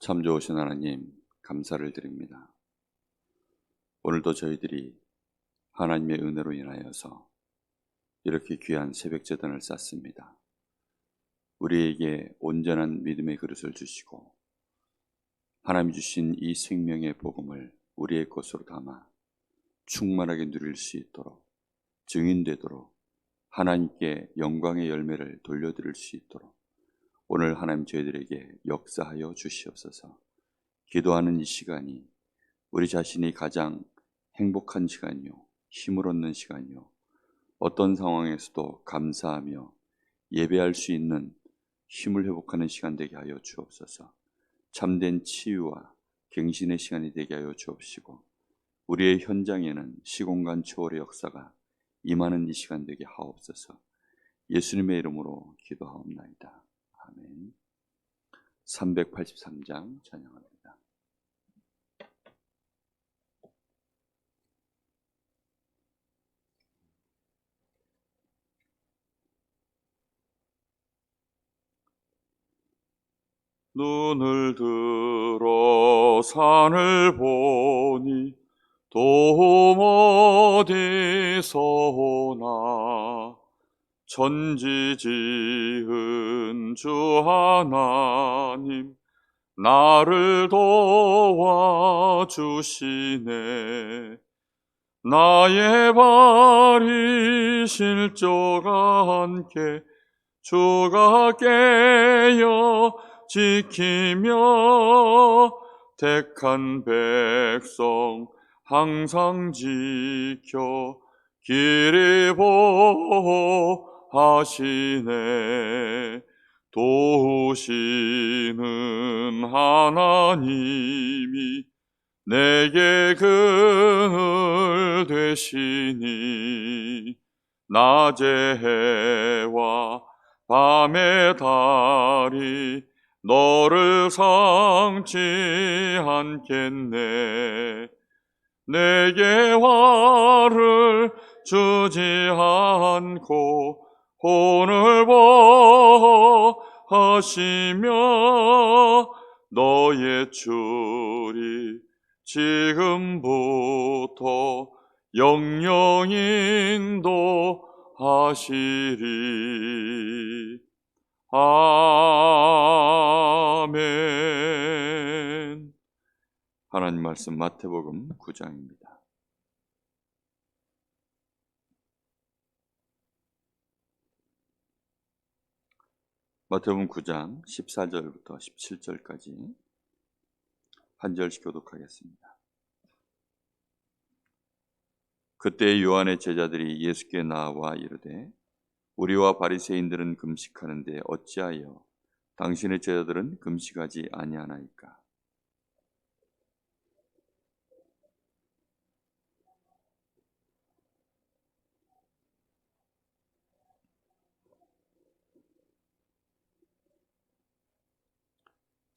참 좋으신 하나님, 감사를 드립니다. 오늘도 저희들이 하나님의 은혜로 인하여서 이렇게 귀한 새벽제단을 쌓습니다. 우리에게 온전한 믿음의 그릇을 주시고 하나님이 주신 이 생명의 복음을 우리의 것으로 담아 충만하게 누릴 수 있도록, 증인되도록, 하나님께 영광의 열매를 돌려드릴 수 있도록 오늘 하나님 저희들에게 역사하여 주시옵소서. 기도하는 이 시간이 우리 자신이 가장 행복한 시간이요, 힘을 얻는 시간이요, 어떤 상황에서도 감사하며 예배할 수 있는 힘을 회복하는 시간 되게 하여 주옵소서. 참된 치유와 갱신의 시간이 되게 하여 주옵시고 우리의 현장에는 시공간 초월의 역사가 임하는 이 시간 되게 하옵소서. 예수님의 이름으로 기도하옵나이다. 아멘. 383장 찬양합니다. 눈을 들어 산을 보니 도움 어디서 오나. 천지 지은 주 하나님 나를 도와주시네. 나의 발이 실족하 않게 주가 깨어 지키며 택한 백성 항상 지켜 길이 보호하시네. 도우시는 하나님이 내게 그늘 되시니 낮의 해와 밤의 달이 너를 상치 않겠네. 내게 화를 주지 않고 혼을 보호하시며 너의 줄이 지금부터 영영 인도하시리. 아멘. 하나님 말씀 마태복음 9장입니다. 마태복음 9장 14절부터 17절까지 한 절씩 교독하겠습니다. 그때 요한의 제자들이 예수께 나와 이르되 우리와 바리새인들은 금식하는데 어찌하여 당신의 제자들은 금식하지 아니하나이까?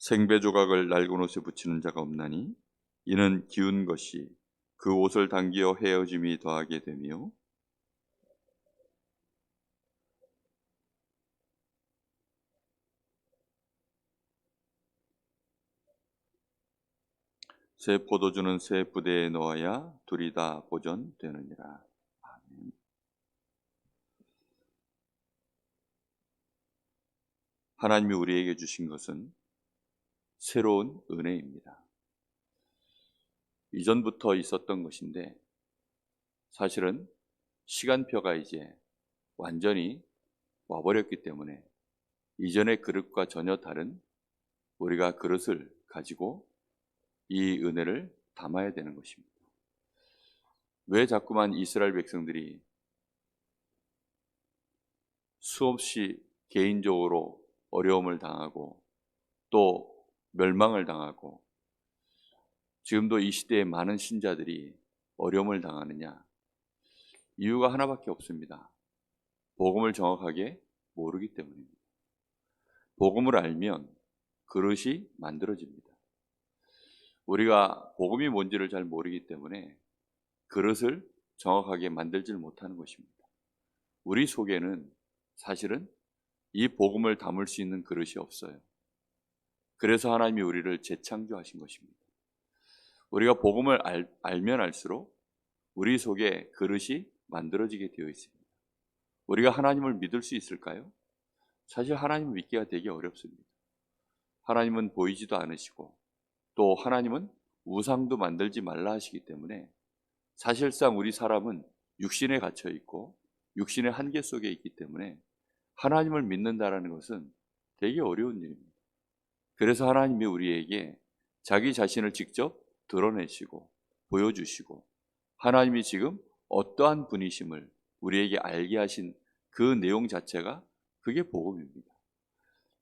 생배 조각을 낡은 옷에 붙이는 자가 없나니 이는 기운 것이 그 옷을 당기어 헤어짐이 더하게 되며 새 포도주는 새 부대에 넣어야 둘이 다 보존되느니라. 아멘. 하나님이 우리에게 주신 것은 새로운 은혜입니다. 이전부터 있었던 것인데 사실은 시간표가 이제 완전히 와버렸기 때문에 이전의 그릇과 전혀 다른 우리가 그릇을 가지고 이 은혜를 담아야 되는 것입니다. 왜 자꾸만 이스라엘 백성들이 수없이 개인적으로 어려움을 당하고 또 멸망을 당하고 지금도 이 시대에 많은 신자들이 어려움을 당하느냐? 이유가 하나밖에 없습니다. 복음을 정확하게 모르기 때문입니다. 복음을 알면 그릇이 만들어집니다. 우리가 복음이 뭔지를 잘 모르기 때문에 그릇을 정확하게 만들지를 못하는 것입니다. 우리 속에는 사실은 이 복음을 담을 수 있는 그릇이 없어요. 그래서 하나님이 우리를 재창조하신 것입니다. 우리가 복음을 알면 알수록 우리 속에 그릇이 만들어지게 되어 있습니다. 우리가 하나님을 믿을 수 있을까요? 사실 하나님을 믿기가 되게 어렵습니다. 하나님은 보이지도 않으시고 또 하나님은 우상도 만들지 말라 하시기 때문에 사실상 우리 사람은 육신에 갇혀 있고 육신의 한계 속에 있기 때문에 하나님을 믿는다라는 것은 되게 어려운 일입니다. 그래서 하나님이 우리에게 자기 자신을 직접 드러내시고 보여주시고 하나님이 지금 어떠한 분이심을 우리에게 알게 하신 그 내용 자체가 그게 복음입니다.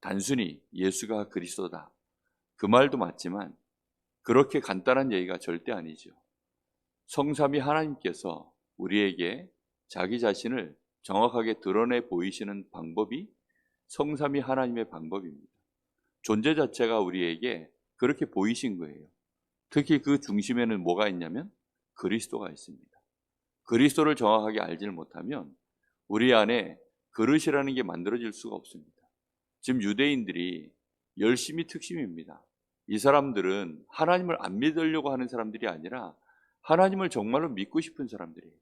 단순히 예수가 그리스도다 그 말도 맞지만 그렇게 간단한 얘기가 절대 아니죠. 성삼위 하나님께서 우리에게 자기 자신을 정확하게 드러내 보이시는 방법이 성삼위 하나님의 방법입니다. 존재 자체가 우리에게 그렇게 보이신 거예요. 특히 그 중심에는 뭐가 있냐면 그리스도가 있습니다. 그리스도를 정확하게 알지를 못하면 우리 안에 그릇이라는 게 만들어질 수가 없습니다. 지금 유대인들이 열심히 특심입니다. 이 사람들은 하나님을 안 믿으려고 하는 사람들이 아니라 하나님을 정말로 믿고 싶은 사람들이에요.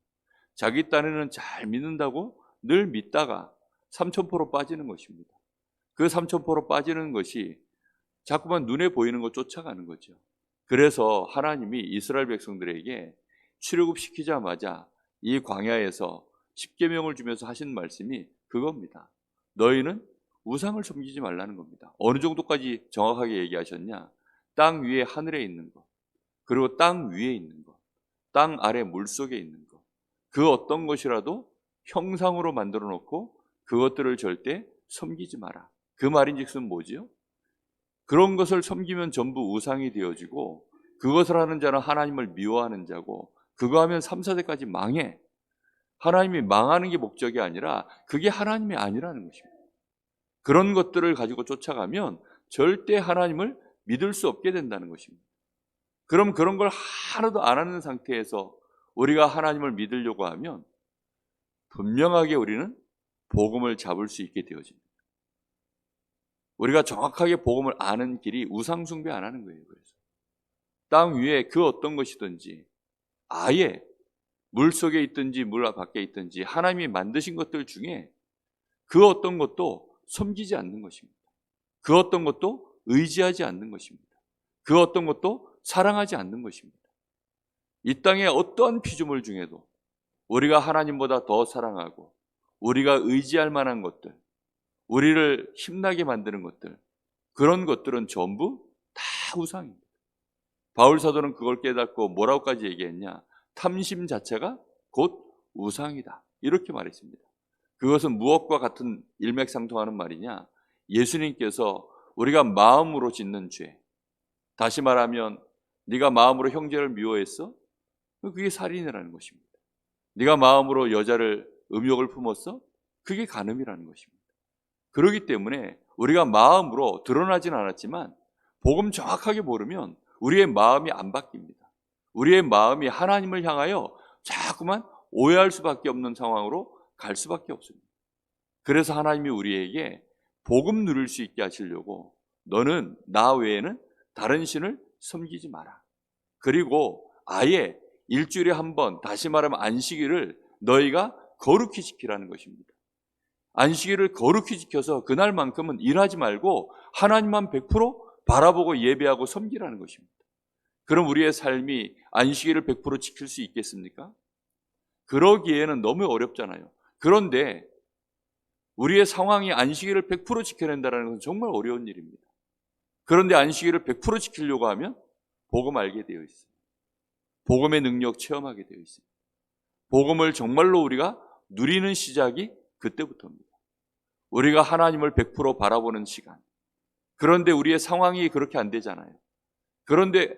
자기 딴에는 잘 믿는다고 늘 믿다가 삼천포로 빠지는 것입니다. 그 삼천포로 빠지는 것이 자꾸만 눈에 보이는 것 쫓아가는 거죠. 그래서 하나님이 이스라엘 백성들에게 출애굽시키자마자 이 광야에서 십계명을 주면서 하신 말씀이 그겁니다. 너희는 우상을 섬기지 말라는 겁니다. 어느 정도까지 정확하게 얘기하셨냐? 땅 위에 하늘에 있는 것, 그리고 땅 위에 있는 것, 땅 아래 물속에 있는 것, 그 어떤 것이라도 형상으로 만들어 놓고 그것들을 절대 섬기지 마라. 그 말인즉슨 뭐지요? 그런 것을 섬기면 전부 우상이 되어지고 그것을 하는 자는 하나님을 미워하는 자고 그거 하면 3, 4대까지 망해. 하나님이 망하는 게 목적이 아니라 그게 하나님이 아니라는 것입니다. 그런 것들을 가지고 쫓아가면 절대 하나님을 믿을 수 없게 된다는 것입니다. 그럼 그런 걸 하나도 안 하는 상태에서 우리가 하나님을 믿으려고 하면 분명하게 우리는 복음을 잡을 수 있게 되어집니다. 우리가 정확하게 복음을 아는 길이 우상 숭배 안 하는 거예요. 그래서 땅 위에 그 어떤 것이든지 아예 물 속에 있든지 물 밖에 있든지 하나님이 만드신 것들 중에 그 어떤 것도 섬기지 않는 것입니다. 그 어떤 것도 의지하지 않는 것입니다. 그 어떤 것도 사랑하지 않는 것입니다. 이 땅의 어떠한 피조물 중에도 우리가 하나님보다 더 사랑하고 우리가 의지할 만한 것들, 우리를 힘나게 만드는 것들, 그런 것들은 전부 다 우상입니다. 바울 사도는 그걸 깨닫고 뭐라고까지 얘기했냐? 탐심 자체가 곧 우상이다. 이렇게 말했습니다. 그것은 무엇과 같은 일맥상통하는 말이냐? 예수님께서 우리가 마음으로 짓는 죄, 다시 말하면 네가 마음으로 형제를 미워했어? 그게 살인이라는 것입니다. 네가 마음으로 여자를 음욕을 품었어? 그게 간음이라는 것입니다. 그렇기 때문에 우리가 마음으로 드러나진 않았지만 복음 정확하게 모르면 우리의 마음이 안 바뀝니다. 우리의 마음이 하나님을 향하여 자꾸만 오해할 수밖에 없는 상황으로 갈 수밖에 없습니다. 그래서 하나님이 우리에게 복음 누릴 수 있게 하시려고 너는 나 외에는 다른 신을 섬기지 마라. 그리고 아예 일주일에 한 번, 다시 말하면 안식일을 너희가 거룩히 지키라는 것입니다. 안식일을 거룩히 지켜서 그날만큼은 일하지 말고 하나님만 100% 바라보고 예배하고 섬기라는 것입니다. 그럼 우리의 삶이 안식일을 100% 지킬 수 있겠습니까? 그러기에는 너무 어렵잖아요. 그런데 우리의 상황이 안식일을 100% 지켜낸다는 것은 정말 어려운 일입니다. 그런데 안식일을 100% 지키려고 하면 복음 알게 되어 있어요. 복음의 능력 체험하게 되어 있습니다. 복음을 정말로 우리가 누리는 시작이 그때부터입니다. 우리가 하나님을 100% 바라보는 시간. 그런데 우리의 상황이 그렇게 안 되잖아요. 그런데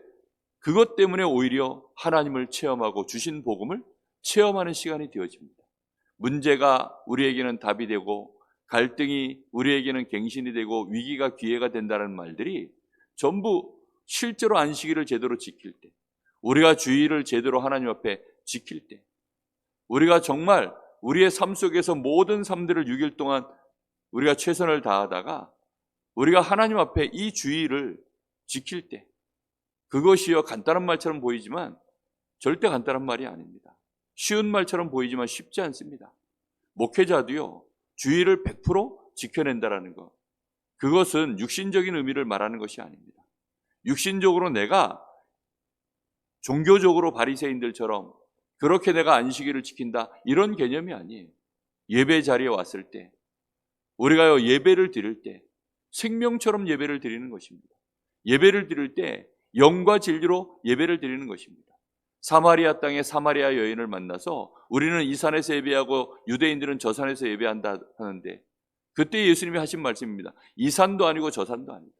그것 때문에 오히려 하나님을 체험하고 주신 복음을 체험하는 시간이 되어집니다. 문제가 우리에게는 답이 되고 갈등이 우리에게는 갱신이 되고 위기가 기회가 된다는 말들이 전부 실제로 안식일을 제대로 지킬 때, 우리가 주일을 제대로 하나님 앞에 지킬 때, 우리가 정말 우리의 삶 속에서 모든 삶들을 6일 동안 우리가 최선을 다하다가 우리가 하나님 앞에 이 주의를 지킬 때, 그것이요 간단한 말처럼 보이지만 절대 간단한 말이 아닙니다. 쉬운 말처럼 보이지만 쉽지 않습니다. 목회자도요, 주의를 100% 지켜낸다라는 것, 그것은 육신적인 의미를 말하는 것이 아닙니다. 육신적으로 내가 종교적으로 바리새인들처럼 그렇게 내가 안식일을 지킨다, 이런 개념이 아니에요. 예배 자리에 왔을 때, 우리가 예배를 드릴 때 생명처럼 예배를 드리는 것입니다. 예배를 드릴 때 영과 진리로 예배를 드리는 것입니다. 사마리아 땅에 사마리아 여인을 만나서 우리는 이 산에서 예배하고 유대인들은 저 산에서 예배한다 하는데, 그때 예수님이 하신 말씀입니다. 이 산도 아니고 저 산도 아니다.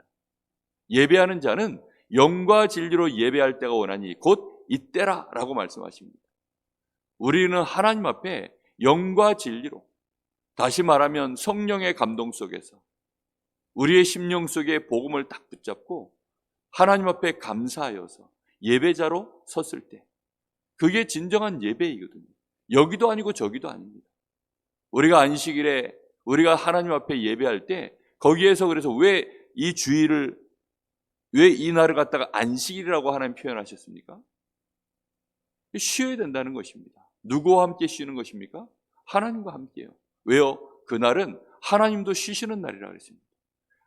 예배하는 자는 영과 진리로 예배할 때가 오나니 곧 이때라 라고 말씀하십니다. 우리는 하나님 앞에 영과 진리로, 다시 말하면 성령의 감동 속에서 우리의 심령 속에 복음을 딱 붙잡고 하나님 앞에 감사하여서 예배자로 섰을 때, 그게 진정한 예배이거든요. 여기도 아니고 저기도 아닙니다. 우리가 안식일에 우리가 하나님 앞에 예배할 때 거기에서, 그래서 왜 이 주일을, 왜 이 날을 갖다가 안식일이라고 하나님 표현하셨습니까? 쉬어야 된다는 것입니다. 누구와 함께 쉬는 것입니까? 하나님과 함께요. 왜요? 그날은 하나님도 쉬시는 날이라고 했습니다.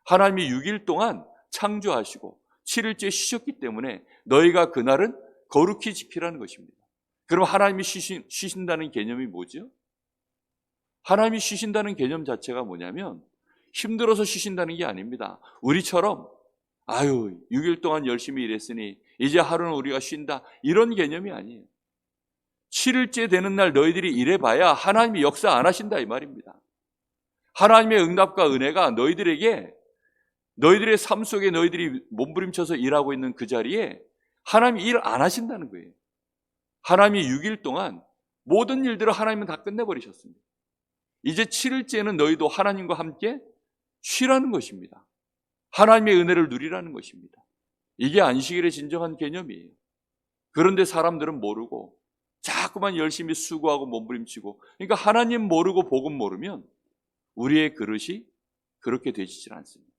하나님이 6일 동안 창조하시고 7일째 쉬셨기 때문에 너희가 그날은 거룩히 지키라는 것입니다. 그럼 하나님이 쉬신다는 개념이 뭐죠? 하나님이 쉬신다는 개념 자체가 뭐냐면 힘들어서 쉬신다는 게 아닙니다. 우리처럼 6일 동안 열심히 일했으니 이제 하루는 우리가 쉰다, 이런 개념이 아니에요. 7일째 되는 날 너희들이 일해봐야 하나님이 역사 안 하신다, 이 말입니다. 하나님의 응답과 은혜가 너희들의 삶 속에 너희들이 몸부림쳐서 일하고 있는 그 자리에 하나님이 일 안 하신다는 거예요. 하나님이 6일 동안 모든 일들을 하나님은 다 끝내버리셨습니다. 이제 7일째는 너희도 하나님과 함께 쉬라는 것입니다. 하나님의 은혜를 누리라는 것입니다. 이게 안식일의 진정한 개념이에요. 그런데 사람들은 모르고 자꾸만 열심히 수고하고 몸부림치고, 그러니까 하나님 모르고 복음 모르면 우리의 그릇이 그렇게 되지질 않습니다.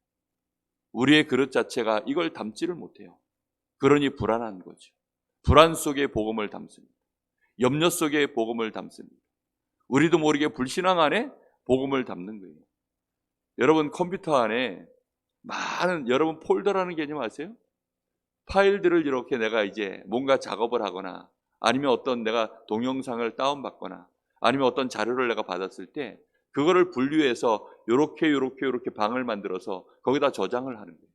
우리의 그릇 자체가 이걸 담지를 못해요. 그러니 불안한 거죠. 불안 속에 복음을 담습니다. 염려 속에 복음을 담습니다. 우리도 모르게 불신앙 안에 복음을 담는 거예요. 여러분, 컴퓨터 안에 많은, 여러분 폴더라는 개념 아세요? 파일들을 이렇게 내가 이제 뭔가 작업을 하거나, 아니면 어떤 내가 동영상을 다운받거나, 아니면 어떤 자료를 내가 받았을 때 그거를 분류해서 요렇게 방을 만들어서 거기다 저장을 하는 거예요.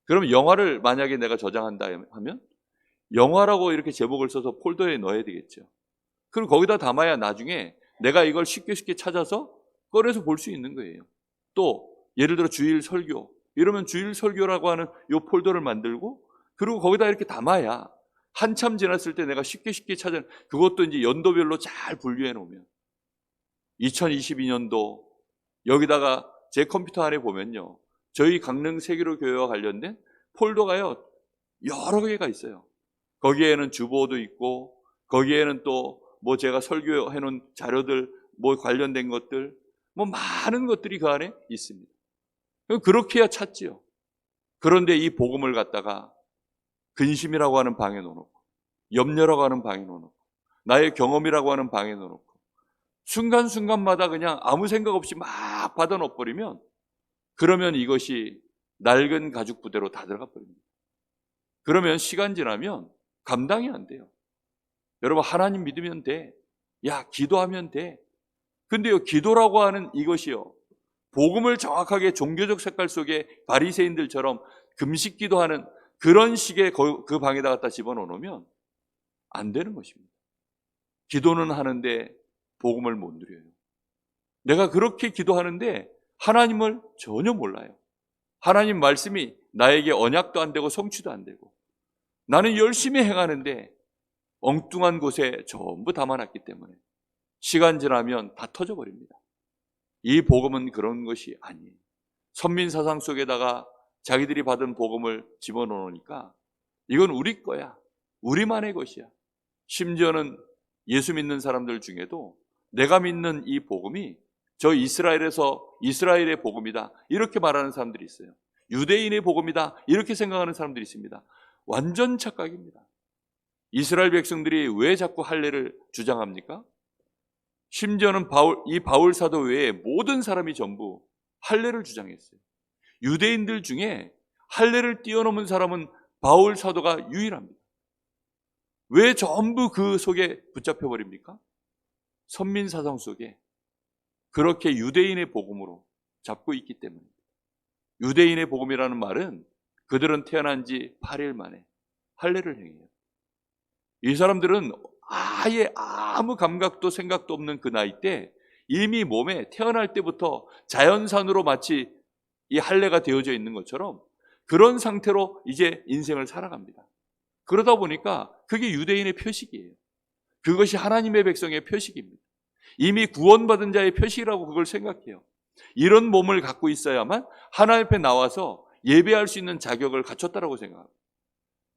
그럼 영화를 만약에 내가 저장한다 하면 영화라고 이렇게 제목을 써서 폴더에 넣어야 되겠죠. 그럼 거기다 담아야 나중에 내가 이걸 쉽게 찾아서 꺼내서 볼 수 있는 거예요. 또 예를 들어 주일 설교, 이러면 주일 설교라고 하는 요 폴더를 만들고, 그리고 거기다 이렇게 담아야 한참 지났을 때 내가 쉽게 찾아, 그것도 이제 연도별로 잘 분류해 놓으면 2022년도 여기다가 제 컴퓨터 안에 보면요, 저희 강릉 세계로 교회와 관련된 폴더가요 여러 개가 있어요. 거기에는 주보도 있고, 거기에는 또 뭐 제가 설교해 놓은 자료들, 뭐 관련된 것들, 뭐 많은 것들이 그 안에 있습니다. 그렇게 해야 찾지요. 그런데 이 복음을 갖다가 근심이라고 하는 방에 넣어놓고, 염려라고 하는 방에 넣어놓고, 나의 경험이라고 하는 방에 넣어놓고, 순간순간마다 그냥 아무 생각 없이 막 받아 넣어버리면, 그러면 이것이 낡은 가죽 부대로 다 들어가 버립니다. 그러면 시간 지나면 감당이 안 돼요. 여러분, 하나님 믿으면 돼. 야, 기도하면 돼. 근데요, 기도라고 하는 이것이요, 복음을 정확하게 종교적 색깔 속에 바리새인들처럼 금식 기도하는 그런 식의 그 방에다 갖다 집어넣으면 안 되는 것입니다. 기도는 하는데 복음을 못 누려요. 내가 그렇게 기도하는데 하나님을 전혀 몰라요. 하나님 말씀이 나에게 언약도 안 되고 성취도 안 되고, 나는 열심히 행하는데 엉뚱한 곳에 전부 담아놨기 때문에 시간 지나면 다 터져버립니다. 이 복음은 그런 것이 아니에요. 선민사상 속에다가 자기들이 받은 복음을 집어넣으니까 이건 우리 거야, 우리만의 것이야. 심지어는 예수 믿는 사람들 중에도 내가 믿는 이 복음이 저 이스라엘의 복음이다 이렇게 말하는 사람들이 있어요. 유대인의 복음이다 이렇게 생각하는 사람들이 있습니다. 완전 착각입니다. 이스라엘 백성들이 왜 자꾸 할례를 주장합니까? 심지어는 이 바울 사도 외에 모든 사람이 전부 할례를 주장했어요. 유대인들 중에 할례를 뛰어넘은 사람은 바울 사도가 유일합니다. 왜 전부 그 속에 붙잡혀 버립니까? 선민사상 속에 그렇게 유대인의 복음으로 잡고 있기 때문입니다. 유대인의 복음이라는 말은 그들은 태어난 지 8일 만에 할례를 행해요. 이 사람들은 아예 아무 감각도 생각도 없는 그 나이 때 이미 몸에 태어날 때부터 자연산으로 마치 이 할례가 되어져 있는 것처럼 그런 상태로 이제 인생을 살아갑니다. 그러다 보니까 그게 유대인의 표식이에요. 그것이 하나님의 백성의 표식입니다. 이미 구원받은 자의 표식이라고 그걸 생각해요. 이런 몸을 갖고 있어야만 하나님 앞에 나와서 예배할 수 있는 자격을 갖췄다라고 생각합니다.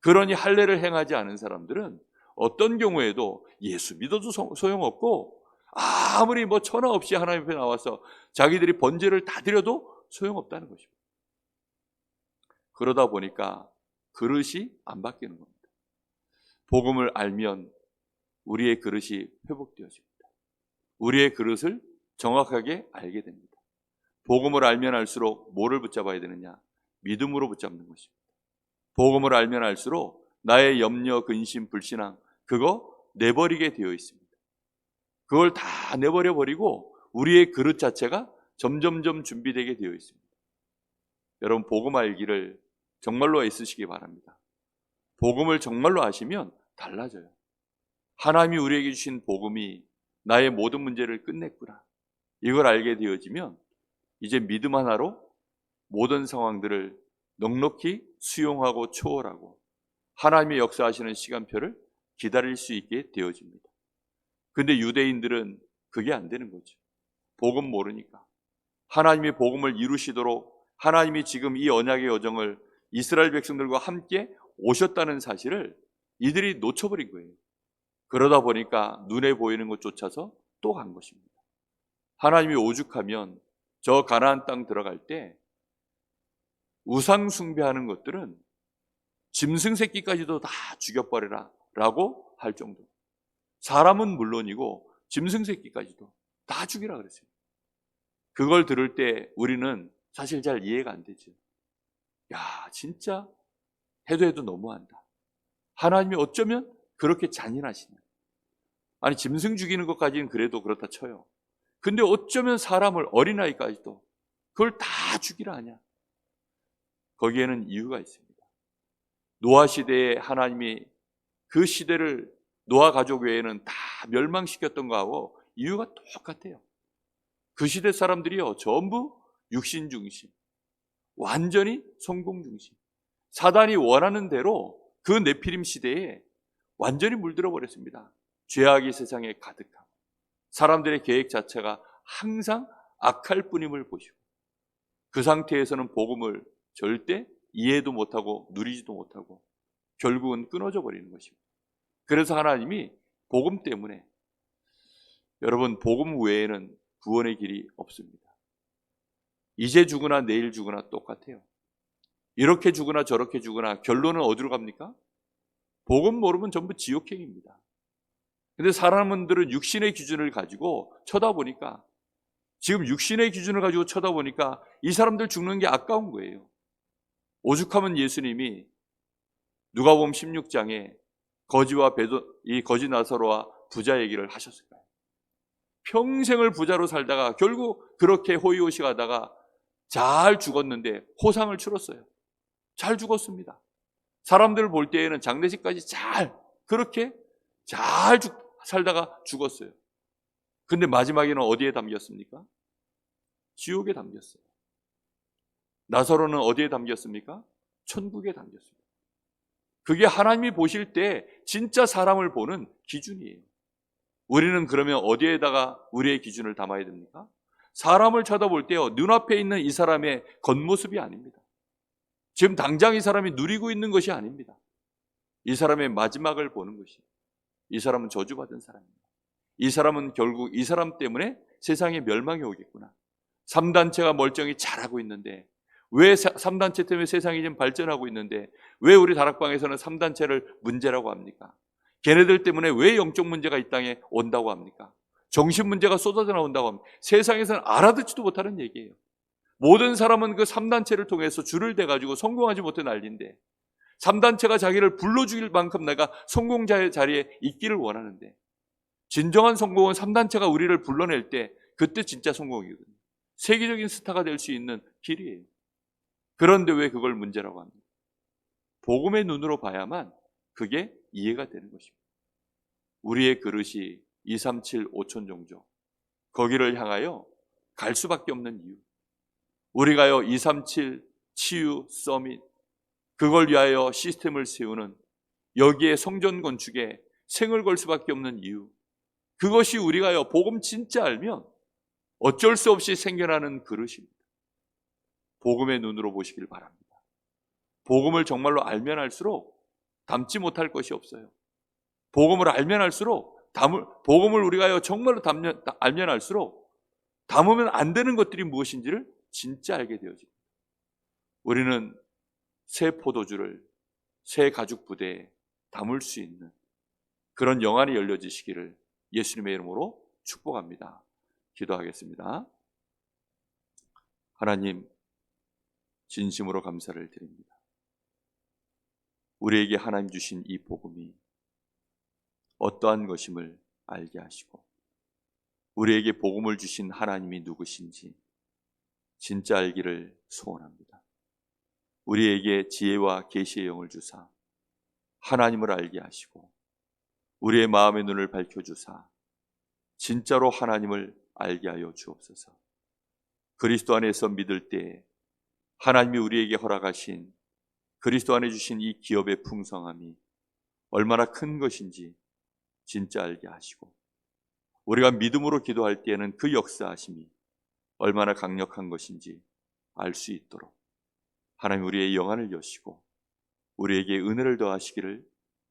그러니 할례를 행하지 않은 사람들은 어떤 경우에도 예수 믿어도 소용없고 아무리 천하 없이 하나님 앞에 나와서 자기들이 번제를 다 드려도 소용없다는 것입니다. 그러다 보니까 그릇이 안 바뀌는 겁니다. 복음을 알면 우리의 그릇이 회복되어집니다. 우리의 그릇을 정확하게 알게 됩니다. 복음을 알면 알수록 뭐를 붙잡아야 되느냐? 믿음으로 붙잡는 것입니다. 복음을 알면 알수록 나의 염려, 근심, 불신앙 그거 내버리게 되어 있습니다. 그걸 다 내버려 버리고 우리의 그릇 자체가 점점점 준비되게 되어 있습니다. 여러분 복음 알기를 정말로 애쓰시기 바랍니다. 복음을 정말로 아시면 달라져요. 하나님이 우리에게 주신 복음이 나의 모든 문제를 끝냈구나. 이걸 알게 되어지면 이제 믿음 하나로 모든 상황들을 넉넉히 수용하고 초월하고 하나님의 역사하시는 시간표를 기다릴 수 있게 되어집니다. 근데 유대인들은 그게 안 되는 거죠. 복음 모르니까. 하나님이 복음을 이루시도록 하나님이 지금 이 언약의 여정을 이스라엘 백성들과 함께 오셨다는 사실을 이들이 놓쳐버린 거예요. 그러다 보니까 눈에 보이는 것 쫓아서 또 간 것입니다. 하나님이 오죽하면 저 가나안 땅 들어갈 때 우상 숭배하는 것들은 짐승 새끼까지도 다 죽여버려라 라고 할 정도. 사람은 물론이고 짐승 새끼까지도 다 죽이라 그랬어요. 그걸 들을 때 우리는 사실 잘 이해가 안 되죠. 야, 진짜 해도 너무한다. 하나님이 어쩌면 그렇게 잔인하시냐. 아니 짐승 죽이는 것까지는 그래도 그렇다 쳐요. 근데 어쩌면 사람을 어린아이까지도 그걸 다 죽이라 하냐. 거기에는 이유가 있습니다. 노아 시대에 하나님이 그 시대를 노아 가족 외에는 다 멸망시켰던 거하고 이유가 똑같아요. 그 시대 사람들이요 전부 육신 중심, 완전히 성공 중심. 사단이 원하는 대로 그 네피림 시대에 완전히 물들어 버렸습니다. 죄악이 세상에 가득하고 사람들의 계획 자체가 항상 악할 뿐임을 보시고 그 상태에서는 복음을 절대 이해도 못하고 누리지도 못하고 결국은 끊어져 버리는 것입니다. 그래서 하나님이 복음 때문에 여러분 복음 외에는 구원의 길이 없습니다. 이제 죽으나 내일 죽으나 똑같아요. 이렇게 죽으나 저렇게 죽으나 결론은 어디로 갑니까? 복음 모르면 전부 지옥행입니다. 근데 사람들은 육신의 기준을 가지고 쳐다보니까 지금 육신의 기준을 가지고 쳐다보니까 이 사람들 죽는 게 아까운 거예요. 오죽하면 예수님이 누가복음 16장에 이 거지 나사로와 부자 얘기를 하셨을까요? 평생을 부자로 살다가 결국 그렇게 호의호식 하다가 잘 죽었는데 호상을 치렀어요. 잘 죽었습니다. 사람들 볼 때에는 장례식까지 그렇게 잘 살다가 죽었어요. 근데 마지막에는 어디에 담겼습니까? 지옥에 담겼어요. 나사로는 어디에 담겼습니까? 천국에 담겼습니다. 그게 하나님이 보실 때 진짜 사람을 보는 기준이에요. 우리는 그러면 어디에다가 우리의 기준을 담아야 됩니까? 사람을 쳐다볼 때요, 눈앞에 있는 이 사람의 겉모습이 아닙니다. 지금 당장 이 사람이 누리고 있는 것이 아닙니다. 이 사람의 마지막을 보는 것이, 이 사람은 저주받은 사람입니다. 이 사람은 결국 이 사람 때문에 세상에 멸망이 오겠구나. 3단체가 멀쩡히 잘하고 있는데 왜 3단체 때문에 세상이 좀 발전하고 있는데 왜 우리 다락방에서는 3단체를 문제라고 합니까? 걔네들 때문에 왜 영적 문제가 이 땅에 온다고 합니까? 정신 문제가 쏟아져 나온다고 합니다. 세상에서는 알아듣지도 못하는 얘기예요. 모든 사람은 그 3단체를 통해서 줄을 대가지고 성공하지 못해 난리인데 3단체가 자기를 불러주길 만큼 내가 성공자의 자리에 있기를 원하는데 진정한 성공은 3단체가 우리를 불러낼 때 그때 진짜 성공이거든요. 세계적인 스타가 될 수 있는 길이에요. 그런데 왜 그걸 문제라고 합니까? 복음의 눈으로 봐야만 그게 이해가 되는 것입니다. 우리의 그릇이 237 5천 종족 거기를 향하여 갈 수밖에 없는 이유, 우리가요 237 치유 서밋 그걸 위하여 시스템을 세우는 여기에 성전 건축에 생을 걸 수밖에 없는 이유, 그것이 우리가요 복음 진짜 알면 어쩔 수 없이 생겨나는 그릇입니다. 복음의 눈으로 보시길 바랍니다. 복음을 정말로 알면 알수록 담지 못할 것이 없어요. 복음을 알면 알수록 복음을 우리가요 정말로 알면 알수록 담으면 안 되는 것들이 무엇인지를 진짜 알게 되어집니다. 우리는 새 포도주를 새 가죽 부대에 담을 수 있는 그런 영안이 열려지시기를 예수님의 이름으로 축복합니다. 기도하겠습니다. 하나님, 진심으로 감사를 드립니다. 우리에게 하나님 주신 이 복음이 어떠한 것임을 알게 하시고 우리에게 복음을 주신 하나님이 누구신지 진짜 알기를 소원합니다. 우리에게 지혜와 계시의 영을 주사 하나님을 알게 하시고 우리의 마음의 눈을 밝혀주사 진짜로 하나님을 알게 하여 주옵소서. 그리스도 안에서 믿을 때에 하나님이 우리에게 허락하신 그리스도 안에 주신 이 기업의 풍성함이 얼마나 큰 것인지 진짜 알게 하시고 우리가 믿음으로 기도할 때에는 그 역사하심이 얼마나 강력한 것인지 알 수 있도록 하나님 우리의 영안을 여시고 우리에게 은혜를 더하시기를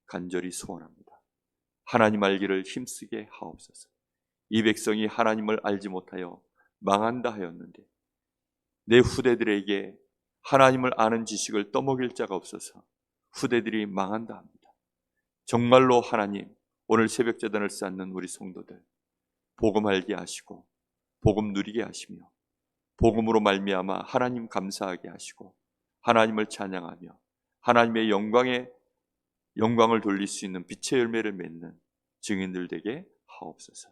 간절히 소원합니다. 하나님 알기를 힘쓰게 하옵소서. 이 백성이 하나님을 알지 못하여 망한다 하였는데 내 후대들에게 하나님을 아는 지식을 떠먹일 자가 없어서 후대들이 망한다 합니다. 정말로 하나님 오늘 새벽제단을 쌓는 우리 성도들 복음 알게 하시고 복음 누리게 하시며 복음으로 말미암아 하나님 감사하게 하시고 하나님을 찬양하며 하나님의 영광을 돌릴 수 있는 빛의 열매를 맺는 증인들 되게 하옵소서.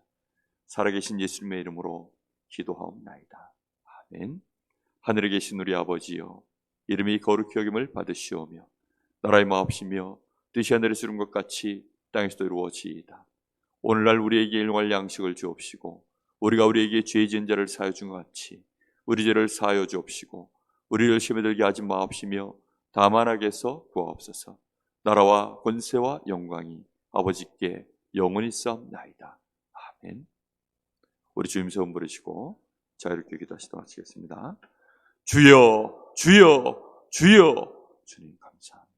살아계신 예수님의 이름으로 기도하옵나이다. 아멘. 하늘에 계신 우리 아버지여, 이름이 거룩히 여김을 받으시오며 나라의 마옵시며 뜻이 하늘에서 이룬 것 같이 땅에서도 이루어지이다. 오늘날 우리에게 일용할 양식을 주옵시고 우리가 우리에게 죄 지은 자를 사하여 준 것 같이 우리 죄를 사하여 주옵시고 우리를 시험에 들게 하지 마옵시며 다만 악에서 구하옵소서. 나라와 권세와 영광이 아버지께 영원히 싸움나이다. 아멘. 우리 주님 세움 부르시고 자유롭게 기도하시도록 하시겠습니다. 주여 주여 주여. 주님 감사합니다.